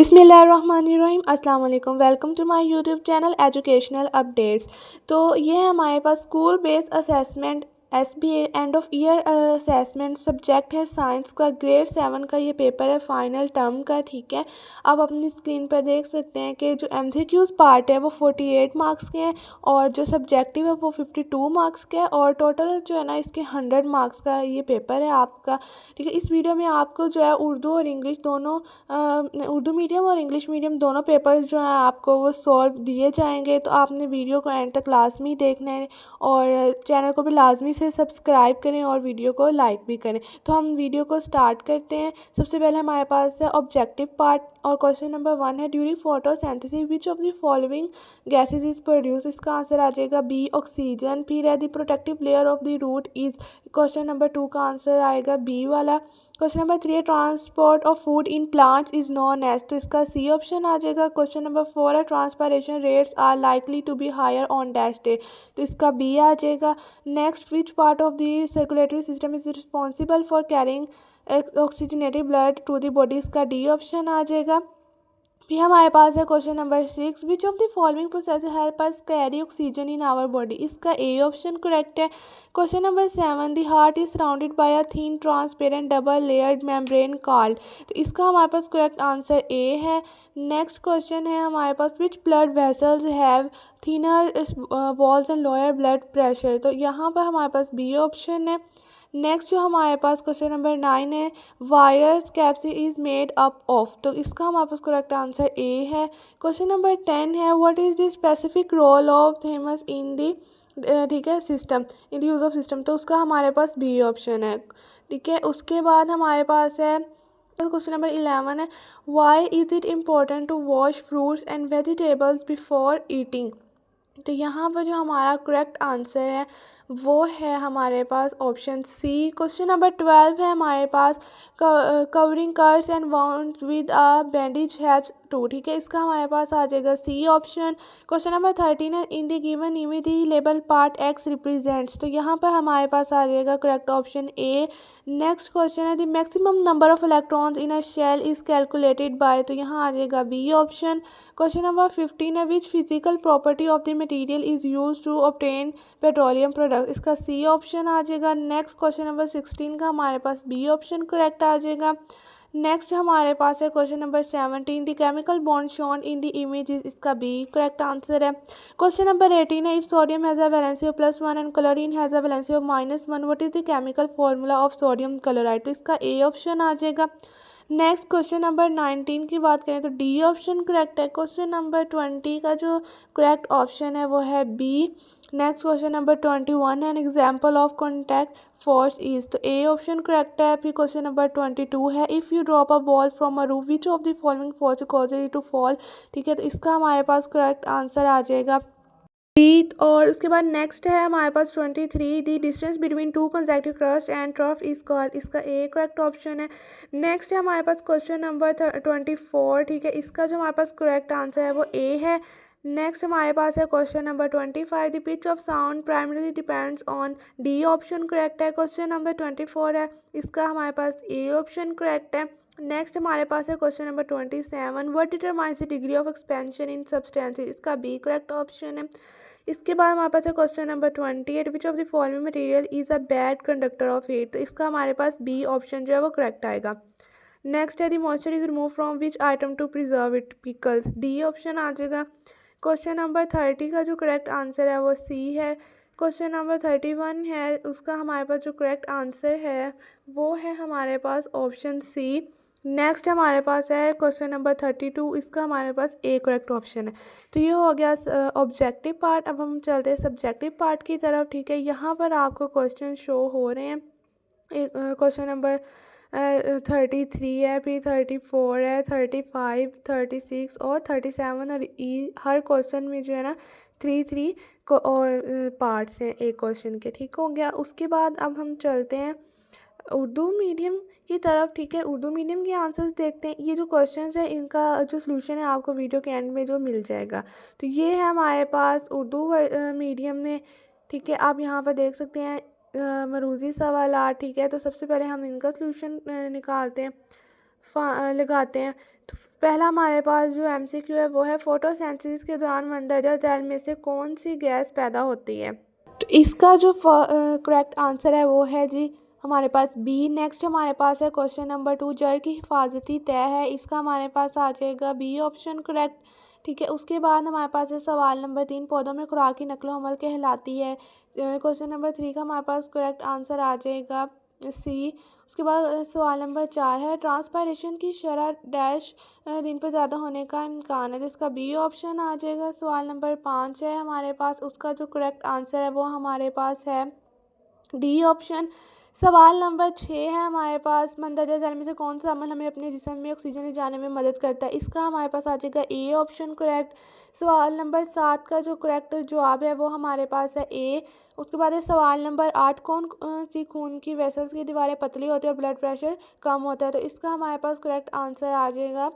बिस्मिल्लाहिर्रहमानिर्रहीम अस्सलाम वालेकुम। Welcome to my YouTube channel educational updates. तो ये है हमारे पास school based assessment SBA end of year assessment. Subject है साइंस का, ग्रेड 7 का ये पेपर है फाइनल टर्म का। ठीक है, आप अपनी स्क्रीन पर देख सकते हैं कि जो एमसीक्यूज़ पार्ट है वो 48 मार्क्स के हैं और जो सब्जेक्टिव है वो 52 मार्क्स के है और टोटल जो है ना इसके 100 मार्क्स का ये पेपर है आपका। ठीक है, इस वीडियो में आपको जो है उर्दू और इंग्लिश दोनों उर्दू मीडियम और इंग्लिश मीडियम दोनों पेपर्स जो हैं आपको वो सॉल्व दिए जाएंगे। तो आपने वीडियो को एंड तक लाजमी देखना है और चैनल को भी लाजमी से सब्सक्राइब करें और वीडियो को लाइक भी करें। तो हम वीडियो को स्टार्ट करते हैं। सबसे पहले हमारे पास है ऑब्जेक्टिव पार्ट और क्वेश्चन नंबर 1 है during photosynthesis which of the following gases is produce. इसका आंसर आ जाएगा बी ऑक्सीजन। फिर है the protective layer of the root is. Question number 2 का आंसर आएगा बी वाला। क्वेश्चन नंबर 3 है transport of food in plants is known as. तो इसका सी ऑप्शन आ जाएगा। क्वेश्चन नंबर 4 है transpiration rates are likely to be higher on dash day. तो इसका बी आ जाएगा। Next, which part of the circulatory system is responsible for carrying oxygenated blood to the body. इसका D option आ जाएगा। फिर हमारे पास है question number 6 which of the following process help us carry oxygen in our body. इसका A option correct है। Question number 7 the heart is surrounded by a thin transparent double layered membrane called. तो इसका हमारे पास correct answer A है। Next question है हमारे पास which blood vessels have thinner walls and lower blood pressure. तो यहाँ पर हमारे पास बी ऑप्शन है। नेक्स्ट जो हमारे पास क्वेश्चन नंबर 9 है virus capsid is made up of. तो इसका हमारे पास करेक्ट आंसर ए है। क्वेश्चन नंबर 10 है what is the specific role of thymus in the ठीक है system in the use of system. तो उसका हमारे पास बी ऑप्शन है। ठीक है, उसके बाद हमारे पास है क्वेश्चन नंबर 11 है why is it important to wash fruits and vegetables before eating. तो यहाँ पर जो हमारा करेक्ट आंसर है वो है हमारे पास ऑप्शन सी। क्वेश्चन नंबर 12 है हमारे पास covering cuts and wound with a bandage helps to. ठीक है, इसका हमारे पास आ जाएगा सी ऑप्शन। क्वेश्चन नंबर 13 है in the given image the label part X represents. तो यहाँ पर हमारे पास आ जाएगा correct option A. Next question है the maximum number of electrons in a shell is calculated by. तो यहाँ आ जाएगा बी ऑप्शन। क्वेश्चन नंबर 15 है which physical property of the material is use to obtain petroleum product. इसका C option आ जाएगा। Next question number 16 का हमारे पास बी ऑप्शन करेक्ट आ जाएगा। नेक्स्ट हमारे पास है question number 17 the chemical bond shown in the image is. इसका बी करेक्ट आंसर है। क्वेश्चन नंबर 18 है if sodium has a valency of +1 and chlorine has a valency of -1 what is the chemical formula of sodium chloride. तो इसका A option आ जाएगा। Next question number 19 की बात करें तो डी ऑप्शन करेक्ट है। क्वेश्चन नंबर 20 का जो करेक्ट ऑप्शन है वो है बी। नेक्स्ट क्वेश्चन नंबर 21 है an example of contact force is. तो ए ऑप्शन करेक्ट है। फिर क्वेश्चन नंबर 22 है if you drop a ball from a roof which of the following force causes it to fall. ठीक है, तो इसका हमारे पास करेक्ट आंसर आ जाएगा डी। और उसके बाद नेक्स्ट है हमारे पास 23 दी distance between two consecutive crust and trough is called. इसका ए करेक्ट ऑप्शन है। नेक्स्ट है हमारे पास क्वेश्चन नंबर 24। ठीक है, इसका जो हमारे पास करेक्ट आंसर है वो ए है। नेक्स्ट हमारे पास है question number 25 the pitch of sound primarily depends on. D option correct है। क्वेश्चन नंबर 24 है, इसका हमारे पास ए ऑप्शन करेक्ट है। नेक्स्ट हमारे पास है question number 27 what determines the degree of expansion in substances. इसका बी करेक्ट ऑप्शन है। इसके बाद हमारे पास है question number 28 which of the following material is a bad conductor of heat. तो इसका हमारे पास बी ऑप्शन जो है वो करेक्ट आएगा। नेक्स्ट है the moisture is remove from which item to preserve it pickles. D option आ जाएगा। क्वेश्चन नंबर 30 का जो करेक्ट आंसर है वो सी है। क्वेश्चन नंबर 31 है, उसका हमारे पास जो करेक्ट आंसर है वो है हमारे पास ऑप्शन सी। नेक्स्ट हमारे पास है क्वेश्चन नंबर 32, इसका हमारे पास ए करेक्ट ऑप्शन है। तो ये हो गया ऑब्जेक्टिव पार्ट। अब हम चलते हैं सब्जेक्टिव पार्ट की तरफ। ठीक है, यहाँ पर आपको क्वेश्चन शो हो रहे हैं। एक क्वेश्चन नंबर 33 है, फिर 34 है, 35, 36 और 37 और ई हर क्वेश्चन में जो है ना 3 को और पार्ट्स हैं एक क्वेश्चन के। ठीक हो गया। उसके बाद अब हम चलते हैं उर्दू मीडियम की तरफ। ठीक है, उर्दू मीडियम के आंसर्स देखते हैं। ये जो क्वेश्चंस है इनका जो सलूशन है आपको वीडियो के एंड में जो मिल जाएगा। तो ये है हमारे पास उर्दू मीडियम में। ठीक है, आप यहाँ पर देख सकते हैं मरूज़ी सवालात। ठीक है, तो सबसे पहले हम इनका सलूशन निकालते हैं लगाते हैं। तो पहला हमारे पास जो एमसीक्यू है वो है फोटोसिंथेसिस के दौरान मंदरजा जैल में से कौन सी गैस पैदा होती है। तो इसका जो करेक्ट आंसर है वो है जी हमारे पास बी। नेक्स्ट हमारे पास है क्वेश्चन नंबर 2, जड़ की हिफाजती तय है, इसका हमारे पास आ जाएगा बी ऑप्शन करेक्ट। ठीक है, उसके बाद हमारे पास है सवाल नंबर 3, पौधों में खुराक की नकलो हमल कहलाती है। क्वेश्चन नंबर 3 का हमारे पास करेक्ट आंसर आ जाएगा सी। उसके बाद सवाल नंबर 4 है, ट्रांसपायरेशन की शरह डैश दिन पर ज़्यादा होने का इम्कान है, तो इसका बी ऑप्शन आ जाएगा। सवाल नंबर 5 है हमारे पास, उसका जो करेक्ट आंसर है वो हमारे पास है डी ऑप्शन। सवाल नंबर 6 है हमारे पास, मंदरजा जैल में से कौन सा अमल हमें अपने जिस्म में ऑक्सीजन ले जाने में मदद करता है, इसका हमारे पास आ जाएगा ए ऑप्शन करेक्ट। सवाल नंबर 7 का जो करेक्ट जवाब है वो हमारे पास है ए। उसके बाद है सवाल नंबर 8, कौन सी खून की वेसल्स की दीवारें पतली होती है और ब्लड प्रेशर कम होता है, तो इसका हमारे पास करेक्ट आंसर आ जाएगा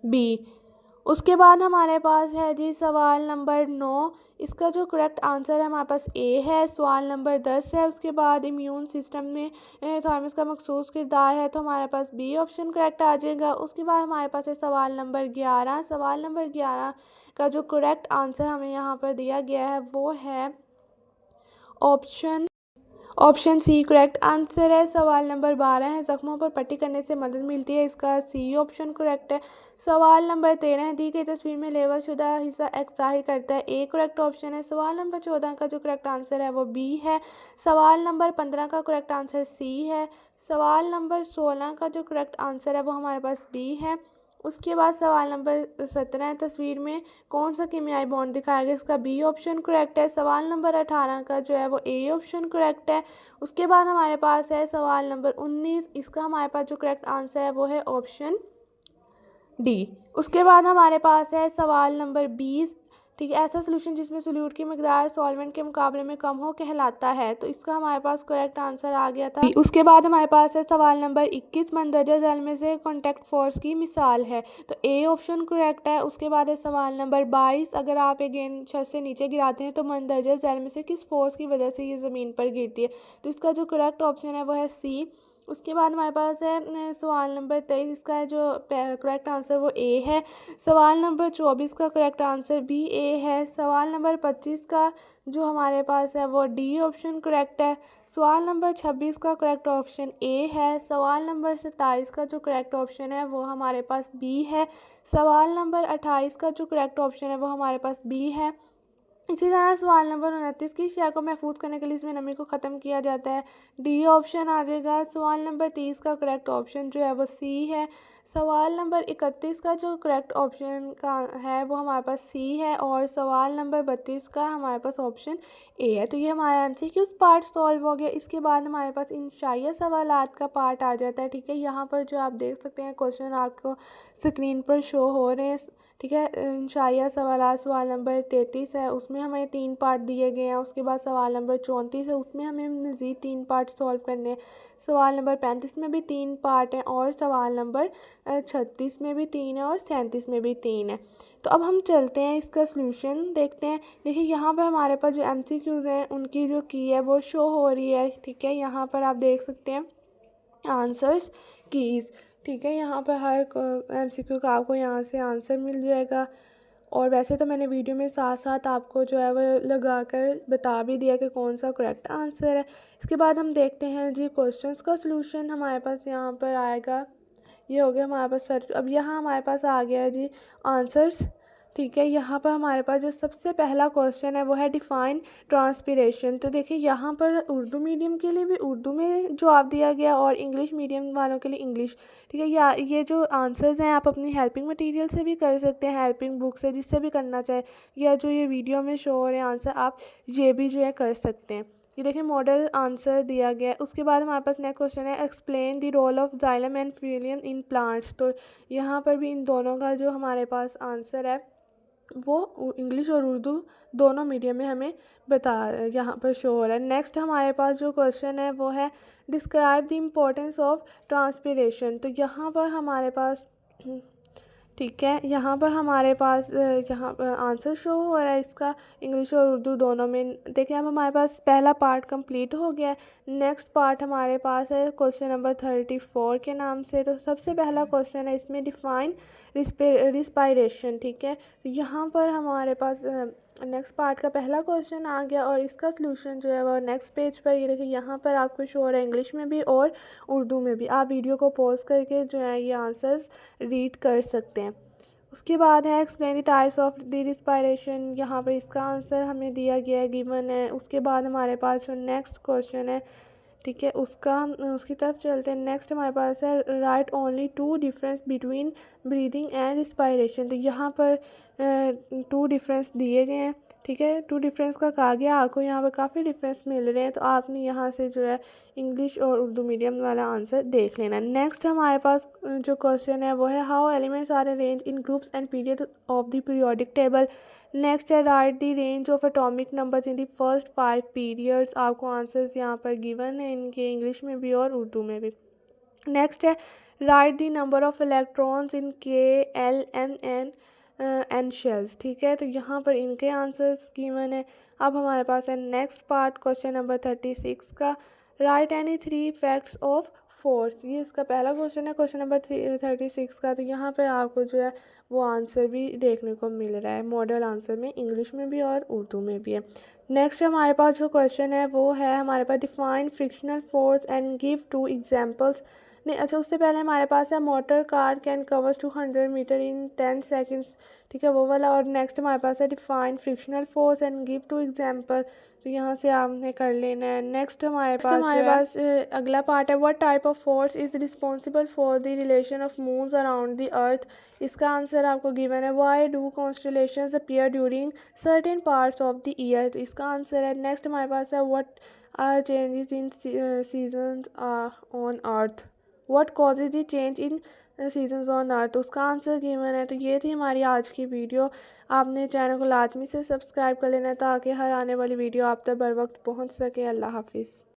बी। उसके बाद हमारे पास है जी सवाल नंबर 9, इसका जो करेक्ट आंसर है हमारे पास ए है। सवाल नंबर 10 है, उसके बाद इम्यून सिस्टम में थायरस का मखसूस किरदार है, तो हमारे पास बी ऑप्शन करेक्ट आ जाएगा। उसके बाद हमारे पास है सवाल नंबर 11। सवाल नंबर 11 का जो करेक्ट आंसर हमें यहाँ पर दिया गया है वो है ऑप्शन सी करेक्ट आंसर है। सवाल नंबर 12 है, जख्मों पर पट्टी करने से मदद मिलती है, इसका सी ऑप्शन करेक्ट है। सवाल नंबर 13 है, दी गई तस्वीर में लेबल शुदा हिस्सा एक्स जाहिर करता है, ए करेक्ट ऑप्शन है। सवाल नंबर 14 का जो करेक्ट आंसर है वो बी है। सवाल नंबर 15 का करेक्ट आंसर सी है। सवाल नंबर 16 का जो करेक्ट आंसर है वो हमारे पास बी है। उसके बाद सवाल नंबर 17, तस्वीर में कौन सा कीमियाई बॉन्ड दिखाया गया, इसका बी ऑप्शन करेक्ट है। सवाल नंबर 18 का जो है वो ए ऑप्शन करेक्ट है। उसके बाद हमारे पास है सवाल नंबर 19, इसका हमारे पास जो करेक्ट आंसर है वो है ऑप्शन डी। उसके बाद हमारे पास है सवाल नंबर 20, ठीक है, ऐसा सोल्यूशन जिसमें सोल्यूट की मकदार सॉल्वेंट के मुकाबले में कम हो कहलाता है, तो इसका हमारे पास करेक्ट आंसर आ गया था। उसके बाद हमारे पास है सवाल नंबर 21, मंदरजा जैल में से कॉन्टैक्ट फोर्स की मिसाल है, तो ए ऑप्शन करेक्ट है। उसके बाद है सवाल नंबर 22, अगर आप एक गेंद छत से नीचे गिराते हैं तो मंदरजा जैल में से किस फोर्स की वजह से ये ज़मीन पर गिरती है, तो इसका जो करेक्ट ऑप्शन है वो है सी। उसके बाद हमारे पास है सवाल नंबर 23, इसका जो करेक्ट आंसर वो ए है। सवाल नंबर 24 का करेक्ट आंसर भी ए है। सवाल नंबर 25 का जो हमारे पास है वो डी ऑप्शन करेक्ट है। सवाल नंबर 26 का करेक्ट ऑप्शन ए है। सवाल नंबर 27 का जो करेक्ट ऑप्शन है वो हमारे पास बी है। सवाल नंबर 28 का जो करेक्ट ऑप्शन है वो हमारे पास बी है। इसी तरह सवाल नंबर 29, की शय को महफूज करने के लिए इसमें नमी को ख़त्म किया जाता है, डी ऑप्शन आ जाएगा। सवाल नंबर 30 का करेक्ट ऑप्शन जो है वो सी है। सवाल नंबर 31 का जो करेक्ट ऑप्शन का है वो हमारे पास सी है, और सवाल नंबर 32 का हमारे पास ऑप्शन ए है। तो ये हमारा एमसीक्यूज़ पार्ट सॉल्व हो गया। इसके बाद हमारे पास इंशाइया सवालात का पार्ट आ जाता है। ठीक है, यहाँ पर जो आप देख सकते हैं क्वेश्चन आपको स्क्रीन पर शो हो रहे हैं। ठीक है, इंशाइया सवालात सवाल नंबर 33 है, उसमें हमें 3 पार्ट दिए गए हैं। उसके बाद सवाल नंबर 34 है, उसमें हमें मज़ीद 3 पार्ट सॉल्व करने हैं। सवाल नंबर 35 में भी 3 पार्ट हैं, और सवाल नंबर 36 में भी 3 है, और 37 में भी 3 है। तो अब हम चलते हैं इसका सलूशन देखते हैं। देखिए यहाँ पर हमारे पास जो एमसीक्यूज़ हैं उनकी जो की है वो शो हो रही है। ठीक है, यहाँ पर आप देख सकते हैं आंसर्स कीज़। ठीक है, यहाँ पर हर एमसीक्यू का आपको यहाँ से आंसर मिल जाएगा, और वैसे तो मैंने वीडियो में साथ साथ आपको जो है वो लगा कर बता भी दिया कि कौन सा करेक्ट आंसर है। इसके बाद हम देखते हैं जी क्वेश्चंस का सलूशन हमारे पास यहाँ पर आएगा। ये हो गया हमारे पास सर। अब यहाँ हमारे पास आ गया है जी आंसर्स। ठीक है, यहाँ पर हमारे पास जो सबसे पहला क्वेश्चन है वो है डिफ़ाइन ट्रांसपीरेशन। तो देखिए यहाँ पर उर्दू मीडियम के लिए भी उर्दू में जवाब दिया गया, और इंग्लिश मीडियम वालों के लिए इंग्लिश। ठीक है, या ये जो आंसर्स हैं आप अपनी हेल्पिंग मटेरियल से भी कर सकते हैं, हेल्पिंग बुक से, जिससे भी करना चाहे, या जो ये वीडियो में शो हो रहे हैं आंसर आप ये भी जो है कर सकते हैं। ये देखिए मॉडल आंसर दिया गया है। उसके बाद हमारे पास नेक्स्ट क्वेश्चन है explain the role of xylem and phloem in plants. तो यहाँ पर भी इन दोनों का जो हमारे पास आंसर है वो इंग्लिश और उर्दू दोनों मीडियम में हमें यहाँ पर शो हो रहा है। नेक्स्ट हमारे पास जो क्वेश्चन है वो है describe the importance of transpiration. तो यहाँ पर हमारे पास ठीक है, यहाँ पर हमारे पास यहाँ पर आंसर शो हो रहा है इसका, इंग्लिश और उर्दू दोनों में। देखिए अब हमारे पास पहला पार्ट कंप्लीट हो गया है। नेक्स्ट पार्ट हमारे पास है क्वेश्चन नंबर 34 के नाम से। तो सबसे पहला क्वेश्चन है इसमें, डिफाइन रिस्पायरेशन। ठीक है, तो यहाँ पर हमारे पास नेक्स्ट पार्ट का पहला क्वेश्चन आ गया और इसका सलूशन जो है वो नेक्स्ट पेज पर, ये देखिए यहाँ पर आपको शो हो रहा है इंग्लिश में भी और उर्दू में भी। आप वीडियो को पॉज करके जो है ये आंसर्स रीड कर सकते हैं। उसके बाद है explain the types of the respiration. यहाँ पर इसका आंसर हमें दिया गया है, गिवन है। उसके बाद हमारे पास जो नेक्स्ट क्वेश्चन है, ठीक है, उसकी तरफ चलते हैं। नेक्स्ट हमारे पास है write only two difference between breathing and respiration. तो यहाँ पर टू डिफरेंस दिए गए हैं। ठीक है, टू डिफरेंस का कहा गया, आपको यहाँ पर काफ़ी डिफरेंस मिल रहे हैं, तो आपने यहाँ से जो है इंग्लिश और उर्दू मीडियम वाला आंसर देख लेना। नेक्स्ट हमारे पास जो क्वेश्चन है वो है how elements are arrange in groups and period of the periodic table. Next है write the range of atomic numbers in the first 5 periods. आपको आंसर्स यहाँ पर गिवन है इनके, इंग्लिश में भी और उर्दू में भी। नेक्स्ट है write the number of electrons in K L M N N shells. ठीक है, तो यहाँ पर इनके आंसर्स गिवन है। अब हमारे पास है नेक्स्ट पार्ट क्वेश्चन नंबर 36 का, right any 3 facts of force. ये इसका पहला क्वेश्चन है क्वेश्चन नंबर 36 का। तो यहाँ पर आपको जो है वो आंसर भी देखने को मिल रहा है मॉडल आंसर में, इंग्लिश में भी और उर्दू में भी है। नेक्स्ट हमारे पास जो क्वेश्चन है वो है हमारे पास define frictional force and give 2 examples. नहीं, अच्छा, उससे पहले हमारे पास है motor car can covers 200 meter in 10 seconds. ठीक है, वो वाला। और नेक्स्ट हमारे पास है define frictional force and give 2 example. तो यहाँ से आपने कर लेना है। नेक्स्ट हमारे पास अगला पार्ट है what type of force is responsible for the relation of moons around the earth. इसका आंसर आपको गिवन है why do constellations appear during certain parts of the year. तो इसका आंसर है। नेक्स्ट हमारे पास है what are changes in seasons on earth, what causes the change in seasons on earth. तो उसका आंसर गिवन है। तो ये थी हमारी आज की वीडियो। आपने चैनल को लाजमी से सब्सक्राइब कर लेना ताकि हर आने वाली वीडियो आप तक बर वक्त पहुँच सके। अल्लाह हाफिज़।